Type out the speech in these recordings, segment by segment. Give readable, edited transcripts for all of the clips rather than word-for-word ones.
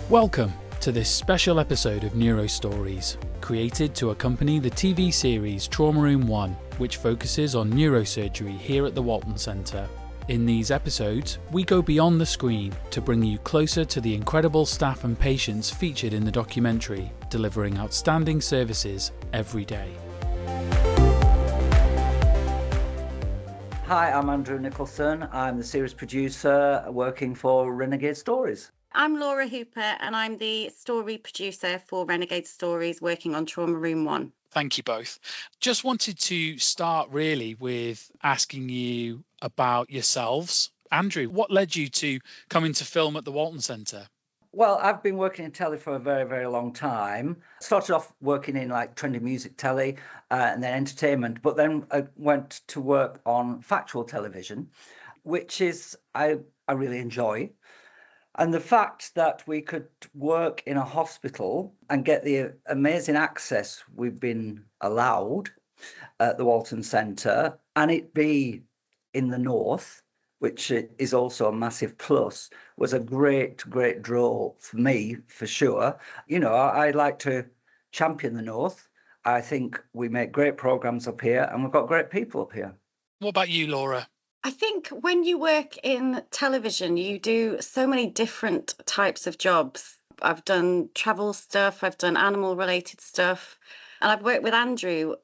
Welcome to this special episode of Neuro Stories, created to accompany the TV series Trauma Room 1, which focuses on neurosurgery here at the Walton Centre. In these episodes, we go beyond the screen to bring you closer to the incredible staff and patients featured in the documentary, delivering outstanding services every day. Hi, I'm Andrew Nicholson. I'm the series producer working for Renegade Stories. I'm Laura Hooper and I'm the story producer for Renegade Stories working on Trauma Room 1. Thank you both. Just wanted to start really with asking you about yourselves. Andrew, what led you to coming to film at the Walton Centre? Well, I've been working in telly for a very, very long time. Started off working in like trendy music telly and then entertainment, but then I went to work on factual television, which is I really enjoy. And the fact that we could work in a hospital and get the amazing access we've been allowed at the Walton Centre, and it be in the north, which is also a massive plus, was a great draw for me, for sure. You know, I like to champion the north. I think we make great programmes up here and we've got great people up here. What about you, Laura? I think when you work in television, you do so many different types of jobs. I've done travel stuff, I've done animal-related stuff, and I've worked with Andrew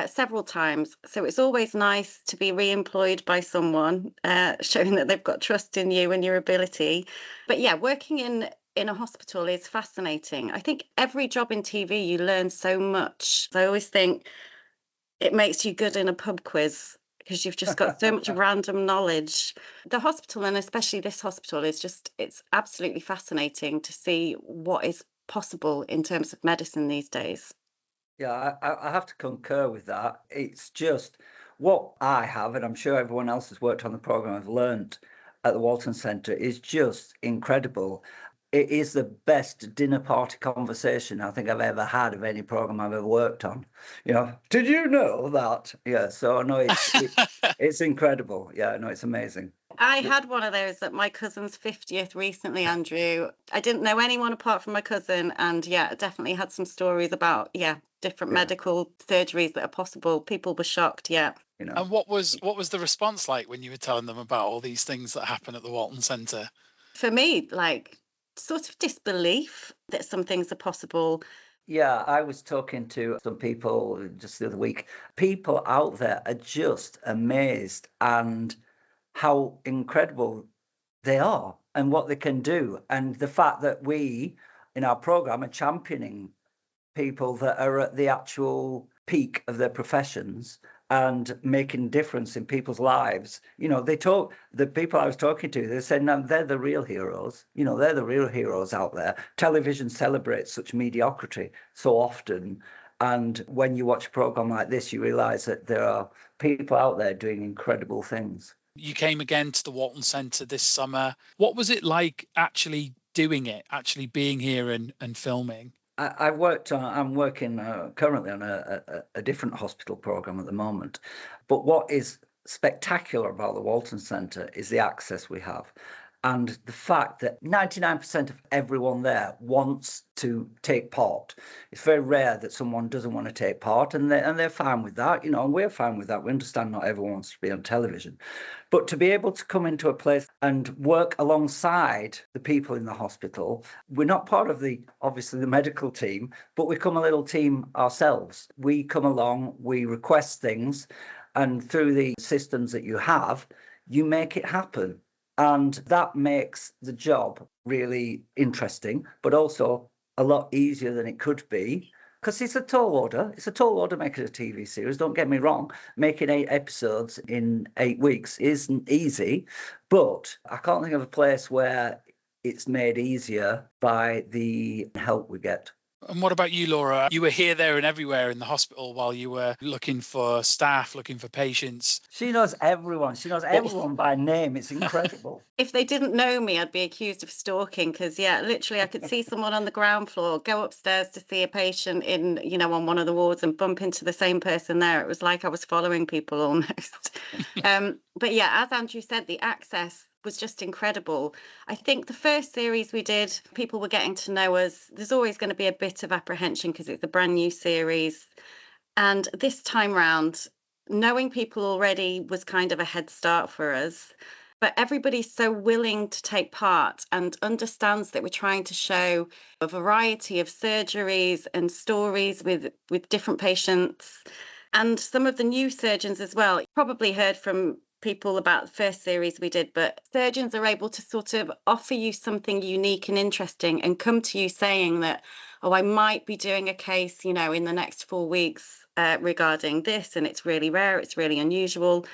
several times. So it's always nice to be re-employed by someone, showing that they've got trust in you and your ability. But yeah, working in a hospital is fascinating. I think every job in TV, you learn so much. I always think it makes you good in a pub quiz, because you've just got so much random knowledge. The hospital, and especially this hospital, it's absolutely fascinating to see what is possible in terms of medicine these days. Yeah, I have to concur with that. It's just what I have, and I'm sure everyone else has worked on the programme, have learned at the Walton Centre is just incredible. It is the best dinner party conversation I think I've ever had of any programme I've ever worked on. You know, did you know that? Yeah, so no, it's incredible. Yeah, no, it's amazing. I had one of those at my cousin's 50th recently, Andrew. I didn't know anyone apart from my cousin, and yeah, definitely had some stories about different medical surgeries that are possible. People were shocked. Yeah. You know. And what was the response like when you were telling them about all these things that happen at the Walton Centre? For me, like, sort of disbelief that some things are possible. Yeah, I was talking to some people just the other week. People out there are just amazed and how incredible they are and what they can do. And the fact that we, in our programme, are championing people that are at the actual peak of their professions and making difference in people's lives. You know, the people I was talking to, they said, no, they're the real heroes. You know, they're the real heroes out there. Television celebrates such mediocrity so often. And when you watch a program like this, you realise that there are people out there doing incredible things. You came again to the Walton Centre this summer. What was it like actually doing it, actually being here and filming? I'm working currently on a different hospital programme at the moment. But what is spectacular about the Walton Centre is the access we have. And the fact that 99% of everyone there wants to take part. It's very rare that someone doesn't want to take part, and they're fine with that, you know, and we're fine with that. We understand not everyone wants to be on television. But to be able to come into a place and work alongside the people in the hospital, we're not part of obviously the medical team, but we come a little team ourselves. We come along, we request things, and through the systems that you have, you make it happen. And that makes the job really interesting, but also a lot easier than it could be. Because it's a tall order. It's a tall order making a TV series. Don't get me wrong. Making 8 episodes in 8 weeks isn't easy. But I can't think of a place where it's made easier by the help we get. And what about you, Laura? You were here, there and everywhere in the hospital while you were looking for staff, looking for patients. She knows everyone. She knows everyone by name. It's incredible. If they didn't know me, I'd be accused of stalking because, literally I could see someone on the ground floor, go upstairs to see a patient on one of the wards and bump into the same person there. It was like I was following people almost. But yeah, as Andrew said, the access was just incredible. I think the first series we did, people were getting to know us. There's always going to be a bit of apprehension because it's a brand new series. And this time round, knowing people already was kind of a head start for us. But everybody's so willing to take part and understands that we're trying to show a variety of surgeries and stories with different patients. And some of the new surgeons as well. You probably heard from people about the first series we did, but surgeons are able to sort of offer you something unique and interesting and come to you saying that, oh, I might be doing a case, in the next 4 weeks regarding this, and it's really rare, it's really unusual.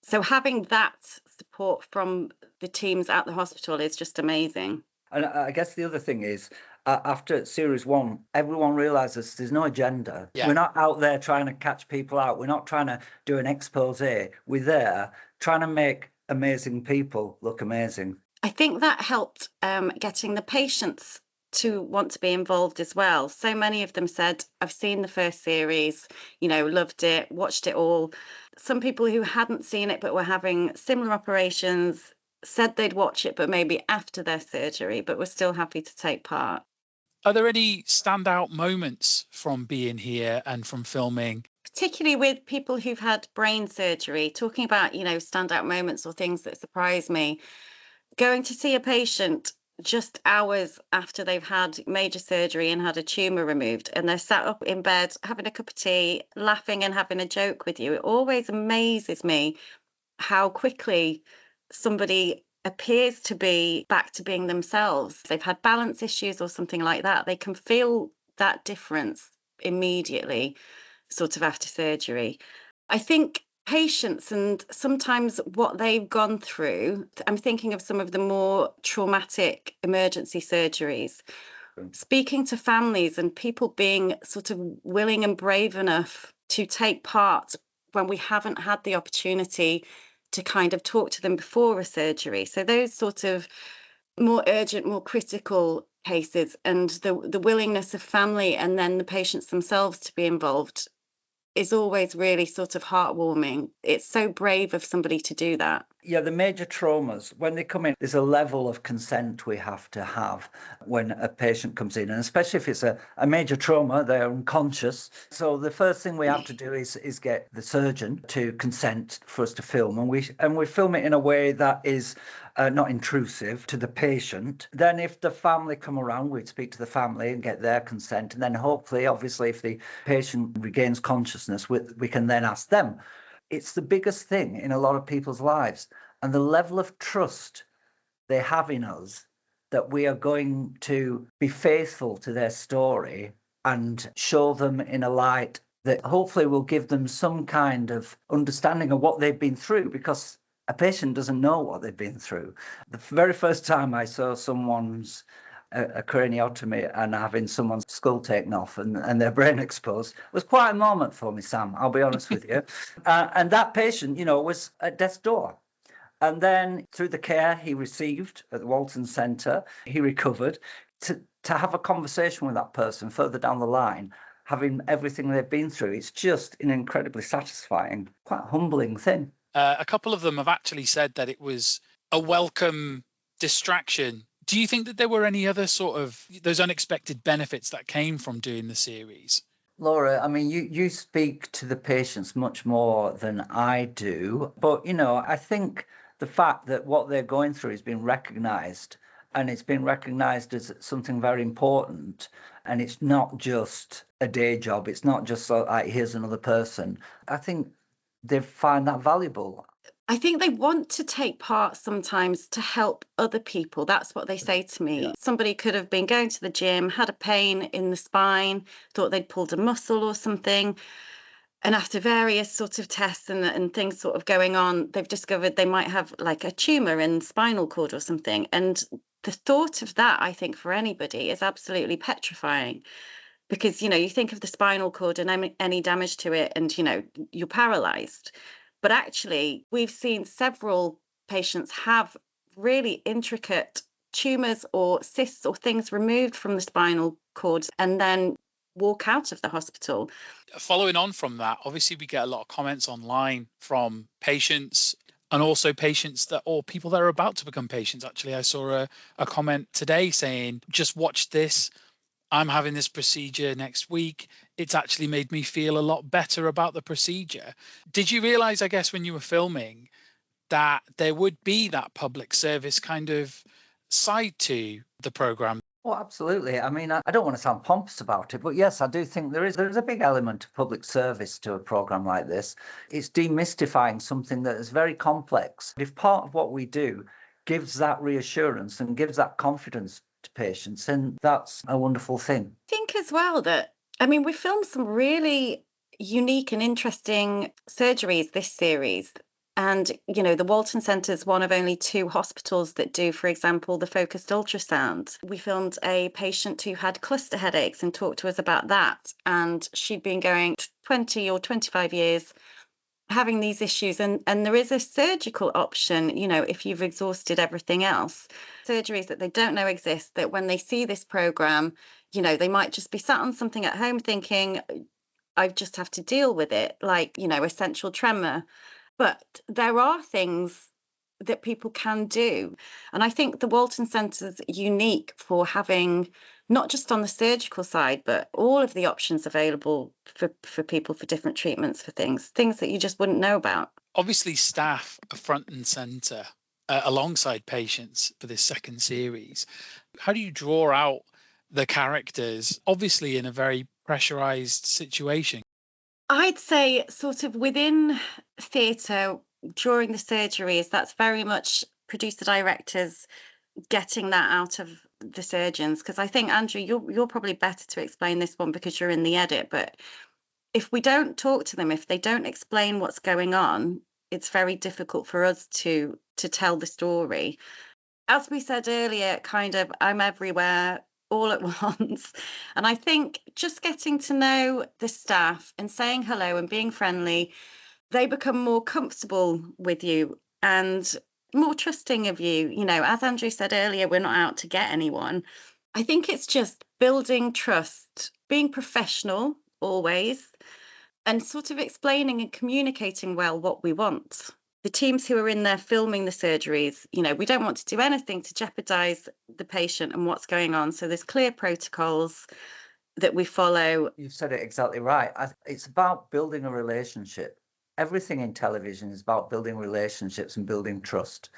So having that support from the teams at the hospital is just amazing. And I guess the other thing is, after series 1, everyone realizes there's no agenda. Yeah. We're not out there trying to catch people out. We're not trying to do an expose. We're there trying to make amazing people look amazing. I think that helped getting the patients to want to be involved as well. So many of them said, I've seen the first series, loved it, watched it all. Some people who hadn't seen it but were having similar operations said they'd watch it, but maybe after their surgery, but were still happy to take part. Are there any standout moments from being here and from filming? Particularly with people who've had brain surgery, talking about, standout moments or things that surprise me. Going to see a patient just hours after they've had major surgery and had a tumour removed, and they're sat up in bed having a cup of tea, laughing and having a joke with you. It always amazes me how quickly somebody appears to be back to being themselves. They've had balance issues or something like that. They can feel that difference immediately, sort of after surgery. I think patients and sometimes what they've gone through, I'm thinking of some of the more traumatic emergency surgeries, speaking to families and people being sort of willing and brave enough to take part when we haven't had the opportunity to kind of talk to them before a surgery. So those sort of more urgent, more critical cases, and the willingness of family and then the patients themselves to be involved is always really sort of heartwarming. It's so brave of somebody to do that. Yeah, the major traumas, when they come in, there's a level of consent we have to have when a patient comes in. And especially if it's a major trauma, they're unconscious. So the first thing we have to do is get the surgeon to consent for us to film. And we film it in a way that is not intrusive to the patient. Then if the family come around, we'd speak to the family and get their consent. And then hopefully, obviously, if the patient regains consciousness, we can then ask them. It's the biggest thing in a lot of people's lives. And the level of trust they have in us that we are going to be faithful to their story and show them in a light that hopefully will give them some kind of understanding of what they've been through, because a patient doesn't know what they've been through. The very first time I saw someone's a craniotomy and having someone's skull taken off and their brain exposed was quite a moment for me, Sam, I'll be honest with you. And that patient, was at death's door. And then through the care he received at the Walton Centre, he recovered. To have a conversation with that person further down the line, having everything they've been through, it's just an incredibly satisfying, quite humbling thing. A couple of them have actually said that it was a welcome distraction. Do you think that there were any other sort of those unexpected benefits that came from doing the series? Laura, I mean, you speak to the patients much more than I do. But, I think the fact that what they're going through has been recognised, and it's been recognised as something very important. And it's not just a day job. It's not just like, here's another person. I think they find that valuable. I think they want to take part sometimes to help other people. That's what they say to me. Yeah. Somebody could have been going to the gym, had a pain in the spine, thought they'd pulled a muscle or something. And after various sort of tests and things sort of going on, they've discovered they might have like a tumour in the spinal cord or something. And the thought of that, I think, for anybody is absolutely petrifying. Because, you think of the spinal cord and any damage to it and, you're paralysed. But actually, we've seen several patients have really intricate tumours or cysts or things removed from the spinal cord and then walk out of the hospital. Following on from that, obviously we get a lot of comments online from patients And also patients that, or people that are about to become patients. Actually, I saw a comment today saying, just watch this. I'm having this procedure next week. It's actually made me feel a lot better about the procedure. Did you realize, I guess, when you were filming, that there would be that public service kind of side to the program? Oh, absolutely. I mean, I don't want to sound pompous about it, but yes, I do think there is a big element of public service to a program like this. It's demystifying something that is very complex. If part of what we do gives that reassurance and gives that confidence to patients, then that's a wonderful thing. I think as well that, I mean, we filmed some really unique and interesting surgeries this series. And, you know, the Walton Centre is one of only 2 hospitals that do, for example, the focused ultrasound. We filmed a patient who had cluster headaches and talked to us about that. And she'd been going 20 or 25 years having these issues. And there is a surgical option, you know, if you've exhausted everything else. Surgeries that they don't know exist, that when they see this programme, you know, they might just be sat on something at home thinking, I just have to deal with it, like, you know, essential tremor. But there are things that people can do. And I think the Walton Centre is unique for having not just on the surgical side, but all of the options available for people for different treatments for things that you just wouldn't know about. Obviously, staff are front and center alongside patients for this second series. How do you draw out the characters, obviously in a very pressurized situation? I'd say sort of within theatre during the surgeries, that's very much producer directors getting that out of the surgeons. Because I think, Andrew, you're probably better to explain this one because you're in the edit. But if we don't talk to them, if they don't explain what's going on, it's very difficult for us to tell the story. As we said earlier, kind of, I'm everywhere all at once. And I think just getting to know the staff and saying hello and being friendly, they become more comfortable with you and more trusting of you. You know, as Andrew said earlier, we're not out to get anyone. I think it's just building trust, being professional always, and sort of explaining and communicating well what we want. The teams who are in there filming the surgeries, you know, we don't want to do anything to jeopardize the patient and what's going on. So there's clear protocols that we follow. You've said it exactly right. It's about building a relationship. Everything in television is about building relationships and building trust.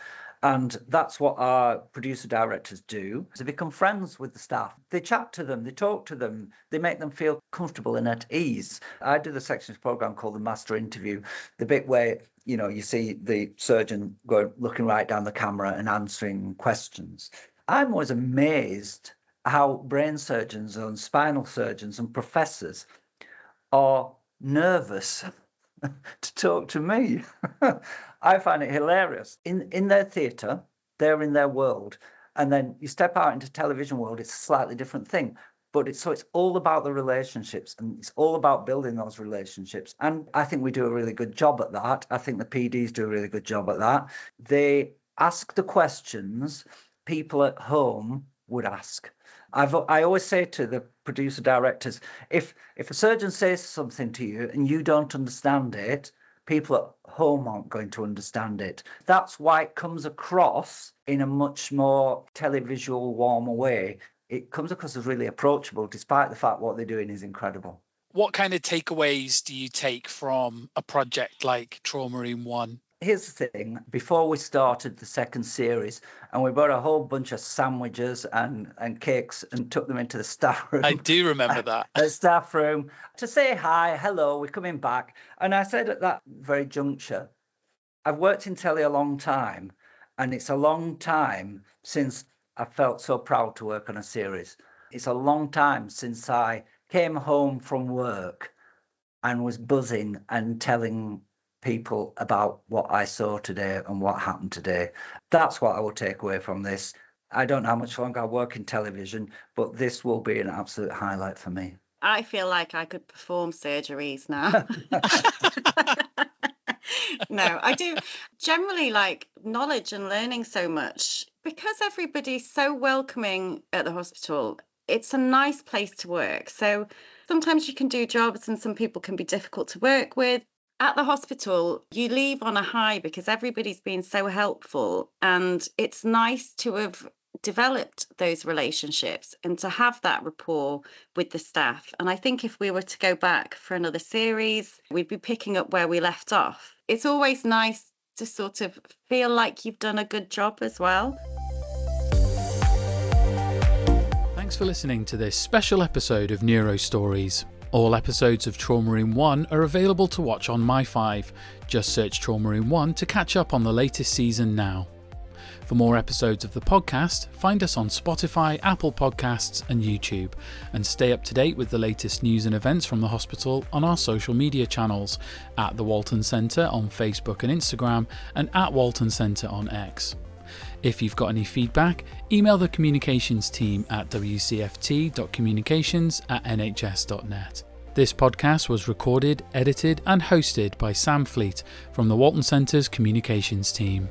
And that's what our producer directors do. They become friends with the staff. They chat to them, they talk to them, they make them feel comfortable and at ease. I do the sections program called the Master Interview, the bit where, you know, you see the surgeon looking right down the camera and answering questions. I'm always amazed how brain surgeons and spinal surgeons and professors are nervous to talk to me. I find it hilarious. In their theatre, they're in their world. And then you step out into television world, it's a slightly different thing. But it's all about the relationships, and it's all about building those relationships. And I think we do a really good job at that. I think the PDs do a really good job at that. They ask the questions people at home would ask. I always say to the producer directors, if a surgeon says something to you and you don't understand it, people at home aren't going to understand it. That's why it comes across in a much more televisual, warmer way. It comes across as really approachable, despite the fact what they're doing is incredible. What kind of takeaways do you take from a project like Trauma Room 1? Here's the thing, before we started the second series, and we brought a whole bunch of sandwiches and cakes and took them into the staff room. I do remember that. The staff room to say hi, hello, we're coming back. And I said at that very juncture, I've worked in telly a long time, and it's a long time since I felt so proud to work on a series. It's a long time since I came home from work and was buzzing and telling people about what I saw today and what happened today. That's what I will take away from this. I don't know how much longer I work in television, but this will be an absolute highlight for me. I feel like I could perform surgeries now. No, I do generally like knowledge and learning so much because everybody's so welcoming at the hospital. It's a nice place to work. So sometimes you can do jobs and some people can be difficult to work with. At the hospital, you leave on a high because everybody's been so helpful, and it's nice to have developed those relationships and to have that rapport with the staff. And I think if we were to go back for another series, we'd be picking up where we left off. It's always nice to sort of feel like you've done a good job as well. Thanks for listening to this special episode of Neuro Stories. All episodes of Trauma Room 1 are available to watch on My5. Just search Trauma Room 1 to catch up on the latest season now. For more episodes of the podcast, find us on Spotify, Apple Podcasts and YouTube, and stay up to date with the latest news and events from the hospital on our social media channels, at the Walton Centre on Facebook and Instagram, and at Walton Centre on X. If you've got any feedback, email the communications team at wcft.communications@nhs.net. This podcast was recorded, edited and hosted by Sam Fleet from the Walton Centre's communications team.